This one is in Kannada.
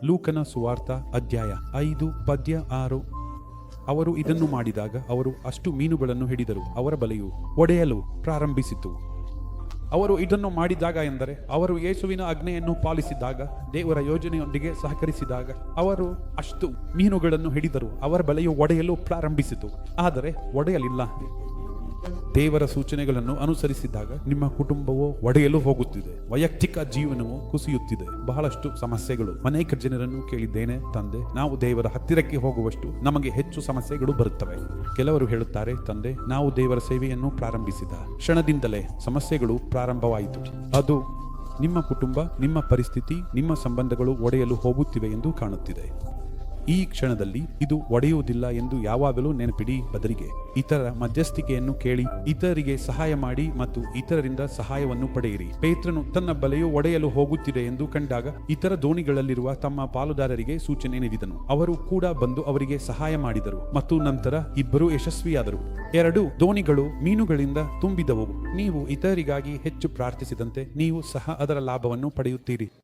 ಲೂಕನ ಸುವಾರ್ತ ಅಧ್ಯಾಯ 5 ಪದ್ಯ 6. ಅವರು ಇದನ್ನು ಮಾಡಿದಾಗ ಅವರು ಅಷ್ಟು ಮೀನುಗಳನ್ನು ಹಿಡಿದರು, ಅವರ ಬಲೆಯು ಒಡೆಯಲು ಪ್ರಾರಂಭಿಸಿತು. ಅವರು ಇದನ್ನು ಮಾಡಿದಾಗ ಎಂದರೆ ಅವರು ಯೇಸುವಿನ ಆಜ್ಞೆಯನ್ನು ಪಾಲಿಸಿದಾಗ, ದೇವರ ಯೋಜನೆಯೊಂದಿಗೆ ಸಹಕರಿಸಿದಾಗ ಅವರು ಅಷ್ಟು ಮೀನುಗಳನ್ನು ಹಿಡಿದರು, ಅವರ ಬಲೆಯು ಒಡೆಯಲು ಪ್ರಾರಂಭಿಸಿತು. ಆದರೆ ಒಡೆಯಲಿಲ್ಲ. ದೇವರ ಸೂಚನೆಗಳನ್ನು ಅನುಸರಿಸಿದಾಗ ನಿಮ್ಮ ಕುಟುಂಬವು ಒಡೆಯಲು ಹೋಗುತ್ತಿದೆ, ವೈಯಕ್ತಿಕ ಜೀವನವು ಕುಸಿಯುತ್ತಿದೆ. ಬಹಳಷ್ಟು ಸಮಸ್ಯೆಗಳು. ಅನೇಕ ಜನರನ್ನು ಕೇಳಿದ್ದೇನೆ, ತಂದೆ, ನಾವು ದೇವರ ಹತ್ತಿರಕ್ಕೆ ಹೋಗುವಷ್ಟು ನಮಗೆ ಹೆಚ್ಚು ಸಮಸ್ಯೆಗಳು ಬರುತ್ತವೆ. ಕೆಲವರು ಹೇಳುತ್ತಾರೆ, ತಂದೆ, ನಾವು ದೇವರ ಸೇವೆಯನ್ನು ಪ್ರಾರಂಭಿಸಿದ ಕ್ಷಣದಿಂದಲೇ ಸಮಸ್ಯೆಗಳು ಪ್ರಾರಂಭವಾಯಿತು. ಅದು ನಿಮ್ಮ ಕುಟುಂಬ, ನಿಮ್ಮ ಪರಿಸ್ಥಿತಿ, ನಿಮ್ಮ ಸಂಬಂಧಗಳು ಒಡೆಯಲು ಹೋಗುತ್ತಿವೆ ಎಂದು ಕಾಣುತ್ತಿದೆ. ಈ ಕ್ಷಣದಲ್ಲಿ ಇದು ಒಡೆಯುವುದಿಲ್ಲ ಎಂದು ಯಾವಾಗಲೂ ನೆನಪಿಡಿ. ಬದಲಿಗೆ ಇತರ ಮಧ್ಯಸ್ಥಿಕೆಯನ್ನು ಕೇಳಿ, ಇತರರಿಗೆ ಸಹಾಯ ಮಾಡಿ ಮತ್ತು ಇತರರಿಂದ ಸಹಾಯವನ್ನು ಪಡೆಯಿರಿ. ಪೇತ್ರನು ತನ್ನ ಬಲೆಯು ಒಡೆಯಲು ಹೋಗುತ್ತಿದೆ ಎಂದು ಕಂಡಾಗ ಇತರ ದೋಣಿಗಳಲ್ಲಿರುವ ತಮ್ಮ ಪಾಲುದಾರರಿಗೆ ಸೂಚನೆ ನೀಡಿದನು. ಅವರು ಕೂಡ ಬಂದು ಅವರಿಗೆ ಸಹಾಯ ಮಾಡಿದರು ಮತ್ತು ನಂತರ ಇಬ್ಬರು ಯಶಸ್ವಿಯಾದರು. 2 ದೋಣಿಗಳು ಮೀನುಗಳಿಂದ ತುಂಬಿದವು. ನೀವು ಇತರರಿಗಾಗಿ ಹೆಚ್ಚು ಪ್ರಾರ್ಥಿಸಿದಂತೆ ನೀವು ಸಹ ಅದರ ಲಾಭವನ್ನು ಪಡೆಯುತ್ತೀರಿ.